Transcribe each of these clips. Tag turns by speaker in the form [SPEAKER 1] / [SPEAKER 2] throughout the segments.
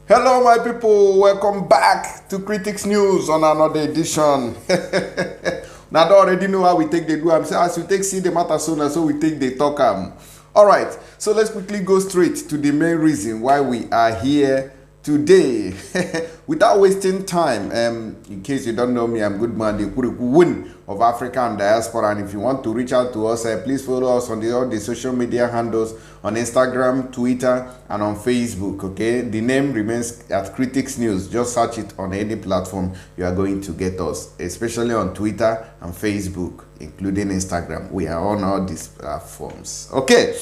[SPEAKER 1] Hello, my people. Welcome back to Critics News on another edition. Now, I already know how we take the do. I'm saying as we take see the matter sooner, so we take the talk. All right. So let's quickly go straight to the main reason why we are here today. Without wasting time, in case you don't know me, I'm Goodman, the Kuriku of Africa and Diaspora. And if you want to reach out to us, please follow us on all the social media handles on Instagram, Twitter, and on Facebook. Okay, the name remains at Critics News. Just search it on any platform. You are going to get us, especially on Twitter and Facebook, including Instagram. We are on all these platforms. Okay.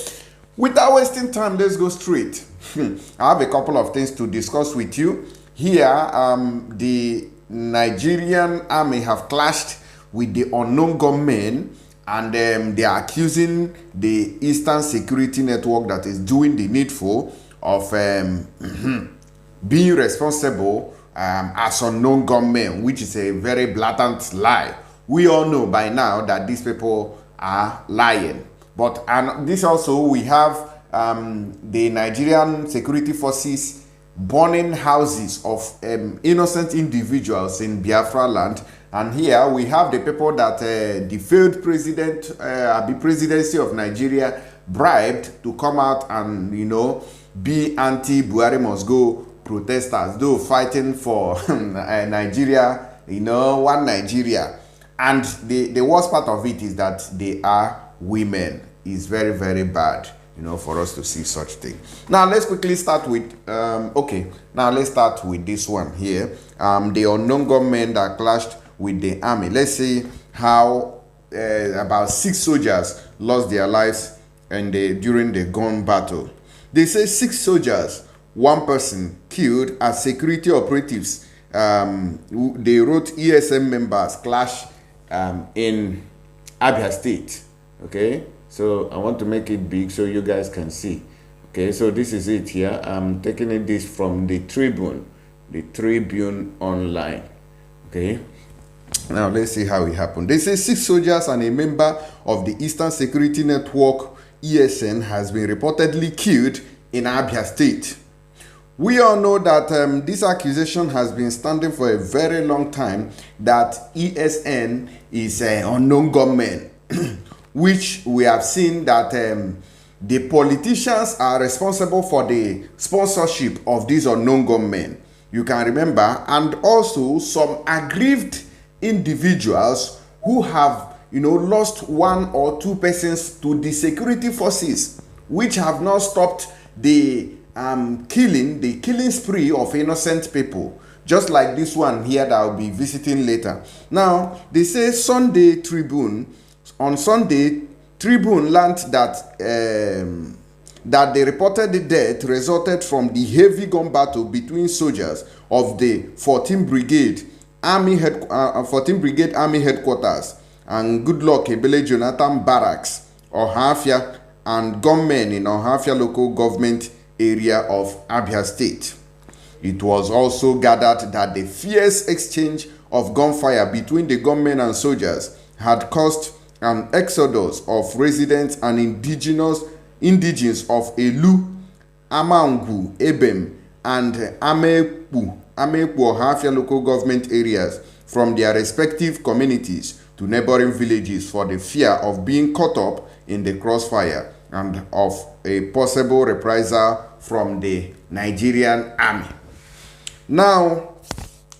[SPEAKER 1] Without wasting time, let's go straight. I have a couple of things to discuss with you. Here, the Nigerian army have clashed with the unknown gunmen, and they are accusing the Eastern Security Network that is doing the needful of being responsible as unknown gunmen, which is a very blatant lie. We all know by now that these people are lying. But and this also, we have the Nigerian security forces burning houses of innocent individuals in Biafra land. And here we have the people that the failed president, the presidency of Nigeria, bribed to come out and, be anti-Buhari must go protesters, though fighting for Nigeria, one Nigeria. And the worst part of it is that they are women. Is very, very bad, for us to see such thing. Now let's quickly start with let's start with this one here. The unknown gunmen that clashed with the army. Let's see how about 6 soldiers lost their lives during the gun battle. They say 6 soldiers, 1 person killed as security operatives. They wrote ESM members clash in Abia State. Okay, so I want to make it big so you guys can see. Okay, so this is it here. I'm taking this from the Tribune Online. Okay, now let's see how it happened. They say 6 soldiers and a member of the Eastern Security Network, ESN, has been reportedly killed in Abia State. We all know that this accusation has been standing for a very long time, that ESN is an unknown gunman. Which we have seen that the politicians are responsible for the sponsorship of these unknown gunmen. You can remember, and also some aggrieved individuals who have, lost 1 or 2 persons to the security forces, which have not stopped the killing spree of innocent people. Just like this one here that I'll be visiting later. Now, they say Sunday Tribune. On Sunday, Tribune learned that that the reported death resulted from the heavy gun battle between soldiers of the 14th Brigade Army Headquarters and Goodluck Ebele Jonathan Barracks, Ohafia, and gunmen in Ohafia local government area of Abia State. It was also gathered that the fierce exchange of gunfire between the gunmen and soldiers had caused an exodus of residents and indigenes of Elu, Amangu, Ebem, and Amepu Ohafia local government areas from their respective communities to neighboring villages for the fear of being caught up in the crossfire and of a possible reprisal from the Nigerian army. Now,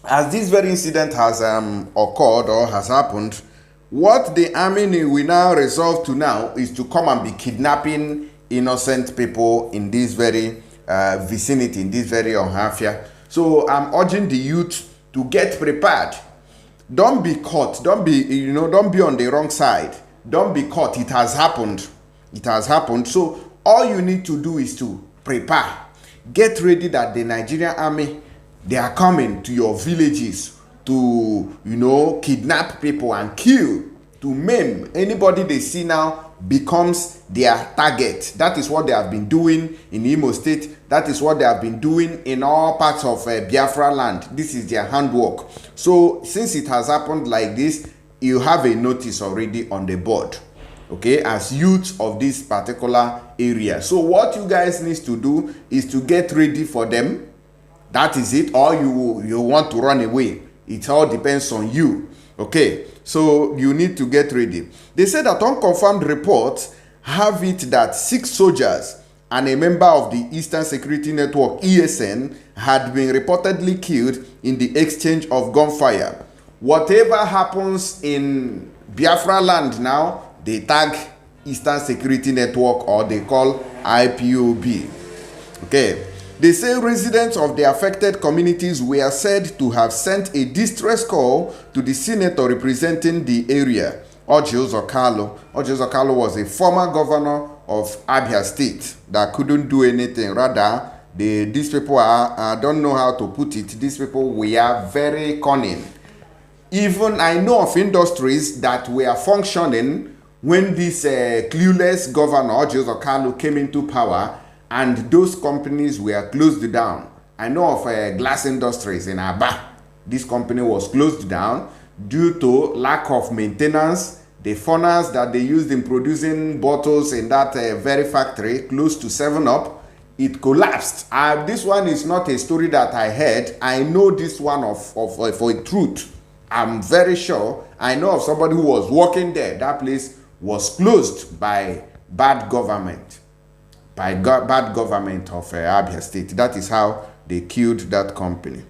[SPEAKER 1] as this very incident has occurred or has happened, what the army will now resolve to now is to come and be kidnapping innocent people in this very vicinity, in this very Ohafia. So I'm urging the youth to get prepared. Don't be caught. Don't be on the wrong side. Don't be caught. It has happened. It has happened. So all you need to do is to prepare. Get ready that the Nigerian army, they are coming to your villages to, kidnap people and kill, to maim. Anybody they see now becomes their target. That is what they have been doing in Imo State. That is what they have been doing in all parts of Biafra land. This is their handwork. So since it has happened like this, you have a notice already on the board. okay, as youths of this particular area. So what you guys need to do is to get ready for them, That is it, or you want to run away. It all depends on you. Okay, so you need to get ready. They say that unconfirmed reports have it that 6 soldiers and a member of the Eastern Security Network (ESN) had been reportedly killed in the exchange of gunfire. Whatever happens in Biafra land now, they tag Eastern Security Network, or they call IPOB. Okay. They say residents of the affected communities were said to have sent a distress call to the senator representing the area, Orji Uzor Kalu. Orji Uzor Kalu was a former governor of Abia State that couldn't do anything. Rather, these people are, I don't know how to put it, these people were very cunning. Even I know of industries that were functioning when this clueless governor, Orji Uzor Kalu, came into power, and those companies were closed down. I know of glass industries in Aba. This company was closed down due to lack of maintenance. The furnace that they used in producing bottles in that very factory close to 7-Up, it collapsed. This one is not a story that I heard. I know this one for a truth. I'm very sure. I know of somebody who was working there. That place was closed by bad government. Bad government of Abia State. That is how they killed that company.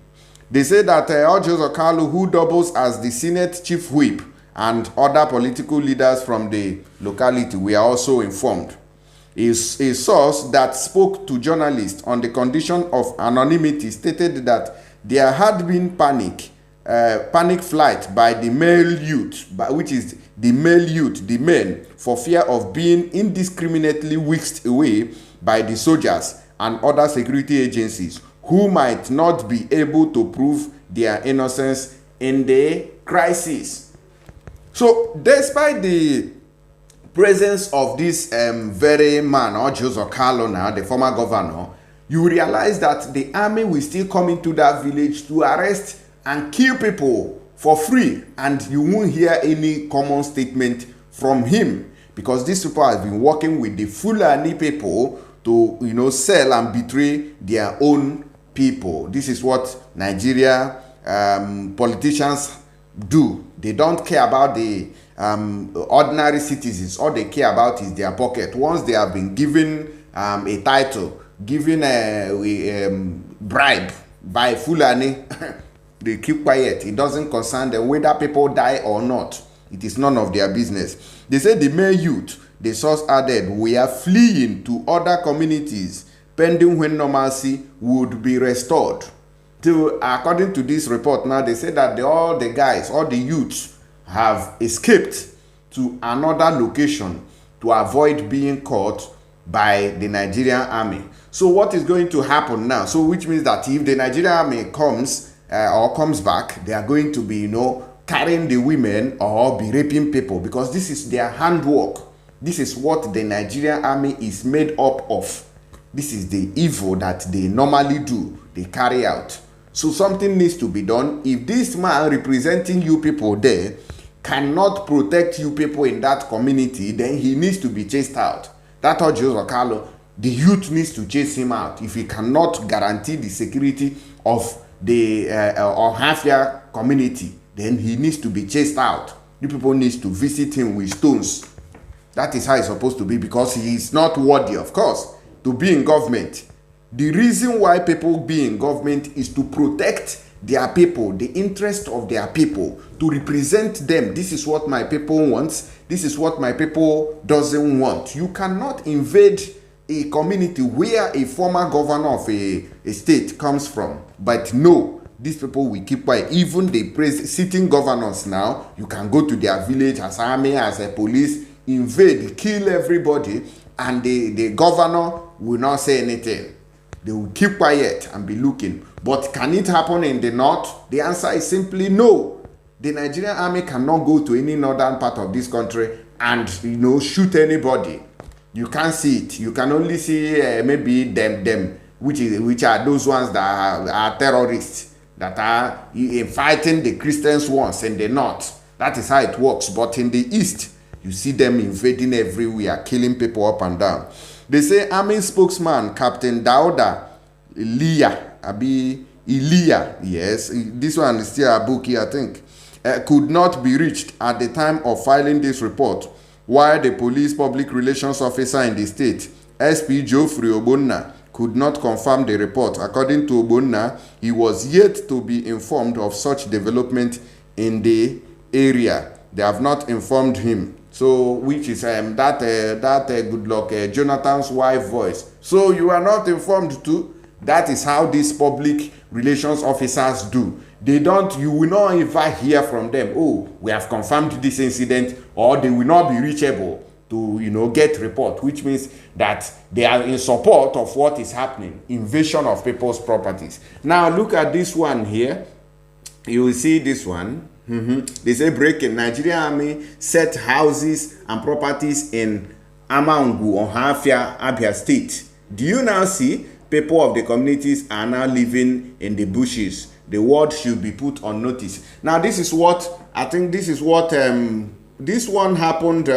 [SPEAKER 1] They say that Orji Uzor Kalu, who doubles as the Senate Chief Whip, and other political leaders from the locality were also informed. A source that spoke to journalists on the condition of anonymity stated that there had been panic flight by the male youth, which is the men, for fear of being indiscriminately whisked away by the soldiers and other security agencies who might not be able to prove their innocence in the crisis. So, despite the presence of this very man, Orji Uzor Kalu now, the former governor, you realize that the army will still come into that village to arrest and kill people for free, and you won't hear any common statement from him, because these people have been working with the Fulani people to sell and betray their own people. This is what Nigeria politicians do. They don't care about the ordinary citizens. All they care about is their pocket. Once they have been given a title, given a bribe by Fulani, they keep quiet. It doesn't concern them whether people die or not. It is none of their business. They say the male youth, the source added, we are fleeing to other communities pending when normalcy would be restored. According to this report now, they say that all the youths have escaped to another location to avoid being caught by the Nigerian army. So what is going to happen now? So which means that if the Nigerian army comes back, they are going to be, carrying the women or be raping people, because this is their handwork. This is what the Nigerian army is made up of. This is the evil that they normally do. They carry out. So something needs to be done. If this man representing you people there cannot protect you people in that community, then he needs to be chased out. That's how Orji Uzor Kalu, the youth needs to chase him out. If he cannot guarantee the security of the Ohafia community, then he needs to be chased out. You people need to visit him with stones. That is how it's supposed to be, because he is not worthy, of course, to be in government. The reason why people be in government is to protect their people, the interest of their people, to represent them. This is what my people wants. This is what my people doesn't want. You cannot invade a community where a former governor of a state comes from. But no, these people will keep quiet. Even the sitting governors now, you can go to their village as army, as a police, invade, kill everybody, and the governor will not say anything. They will keep quiet and be looking. But can it happen in the north? The answer is simply no. The Nigerian army cannot go to any northern part of this country and shoot anybody. You can't see it. You can only see maybe them, which are those ones that are terrorists, that are fighting the Christians ones in the north. That is how it works. But in the east, you see them invading everywhere, killing people up and down. They say army spokesman Captain Dauda Liya Abi Ilia, yes, this one is still Abuki, I think, could not be reached at the time of filing this report, while the police public relations officer in the state, SP Geoffrey Ogbonna, could not confirm the report. According to Ogbonna, he was yet to be informed of such development in the area. They have not informed him. So, which is that Goodluck Jonathan's wife voice. So you are not informed too. That is how these public relations officers do. They don't. You will not ever hear from them. Oh, we have confirmed this incident, or they will not be reachable to get report, which means that they are in support of what is happening, invasion of people's properties. Now look at this one here. You will see this one. They say breaking: Nigerian army set houses and properties in Amangu on Hafia, Abia State. Do you now see people of the communities are now living in the bushes? The word should be put on notice. Now this is what I think. This is what this one happened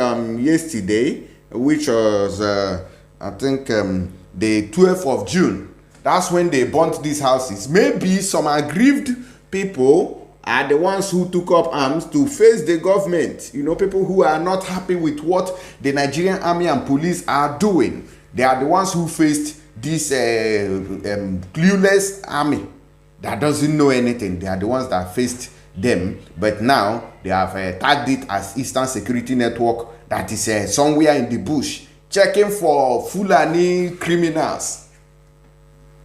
[SPEAKER 1] yesterday, which was I think the 12th of June. That's when they burnt these houses. Maybe some aggrieved people are the ones who took up arms to face the government. People who are not happy with what the Nigerian army and police are doing. They are the ones who faced this clueless army that doesn't know anything. They are the ones that faced them. But now they have tagged it as Eastern Security Network, that is somewhere in the bush, checking for Fulani criminals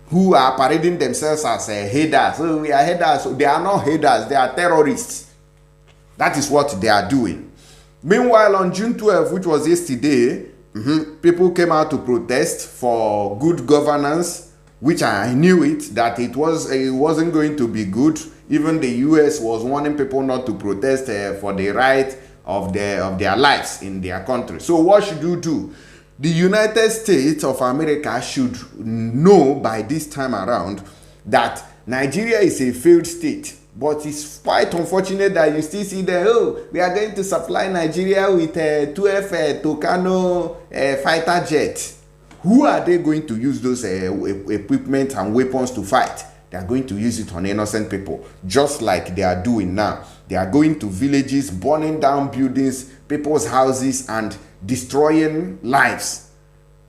[SPEAKER 1] who are parading themselves as headers. So we are headers. They are not headers. They are terrorists. That is what they are doing. Meanwhile, on June 12th, which was yesterday, people came out to protest for good governance, which I knew that it wasn't going to be good. Even the US was warning people not to protest for the right of their lives in their country. So what should you do? The United States of America should know by this time around that Nigeria is a failed state. But it's quite unfortunate that you still see that, we are going to supply Nigeria with 12 Tucano fighter jets. Who are they going to use those equipment and weapons to fight? They are going to use it on innocent people, just like they are doing now. They are going to villages, burning down buildings, people's houses, and destroying lives.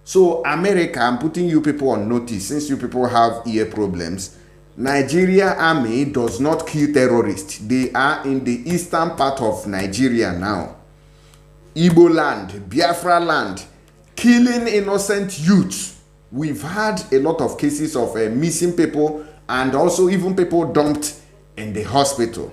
[SPEAKER 1] So America, I'm putting you people on notice, since you people have ear problems. Nigeria army does not kill terrorists. They are in the eastern part of Nigeria now. Igbo land, Biafra land, killing innocent youths. We've had a lot of cases of missing people, and also even people dumped in the hospital.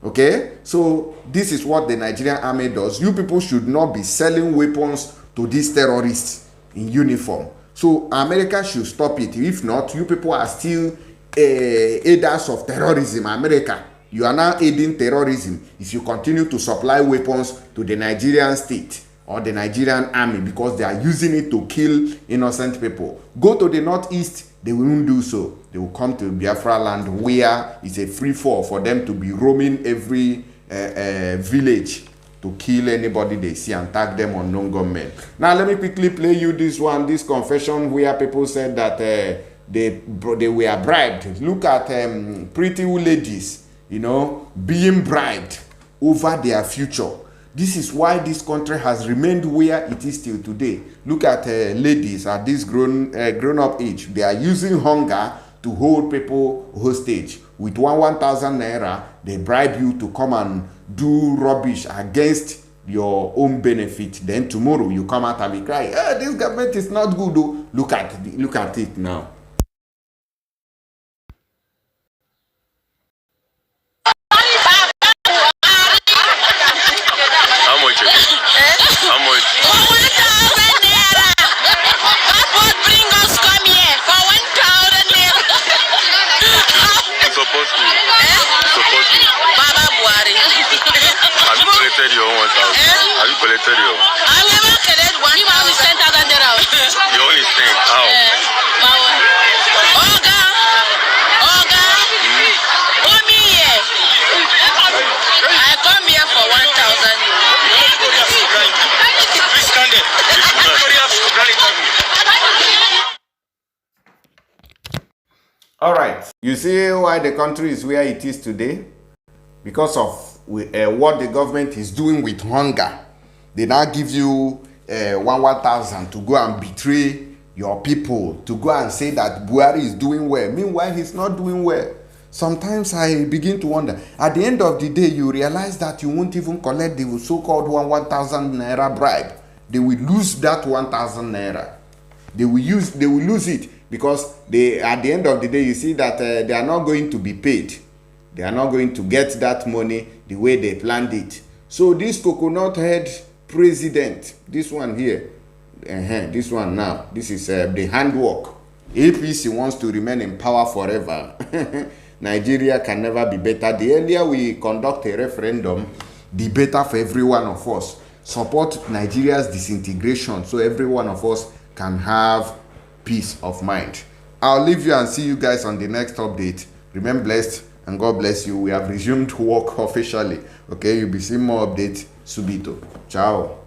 [SPEAKER 1] Okay, so this is what the Nigerian army does. You people should not be selling weapons to these terrorists in uniform. So America should stop it. If not, you people are still aiders of terrorism. America, you are now aiding terrorism if you continue to supply weapons to the Nigerian state or the Nigerian army, because they are using it to kill innocent people. Go to the northeast, they won't do so. They will come to Biafra land, where it's a free fall for them to be roaming every village to kill anybody they see and tag them unknown gunmen. Now let me quickly play you this one, this confession where people said that they were bribed. Look at pretty ladies, being bribed over their future. This is why this country has remained where it is till today. Look at ladies at this grown-up age. They are using hunger to hold people hostage. With 1,000 naira, they bribe you to come and do rubbish against your own benefit. Then tomorrow you come out and be crying, this government is not good though. Look at it now.
[SPEAKER 2] How much? How much? For 1,000 naira. What bring us come here for 1,000 naira? You supposed to. Supposed to. Baba Buhari. Have you collected your 1,000? Have you collected your? I've never collected 1,000. You only 10,000 naira. You only 10. How?
[SPEAKER 1] You see why the country is where it is today? Because of what the government is doing with hunger. They now give you 1,000 to go and betray your people, to go and say that Buhari is doing well. Meanwhile, he's not doing well. Sometimes I begin to wonder, at the end of the day, you realize that you won't even collect the so-called 1,000 naira bribe. They will lose that 1,000 naira. They will lose it because at the end of the day, you see that they are not going to be paid. They are not going to get that money the way they planned it. So this coconut head president, this one here, this one now, this is the handwork. APC wants to remain in power forever. Nigeria can never be better. The earlier we conduct a referendum, the better for every one of us. Support Nigeria's disintegration so every one of us can have peace of mind. I'll leave you and see you guys on the next update. Remain blessed and God bless you. We have resumed work officially. Okay, you'll be seeing more updates subito. Ciao.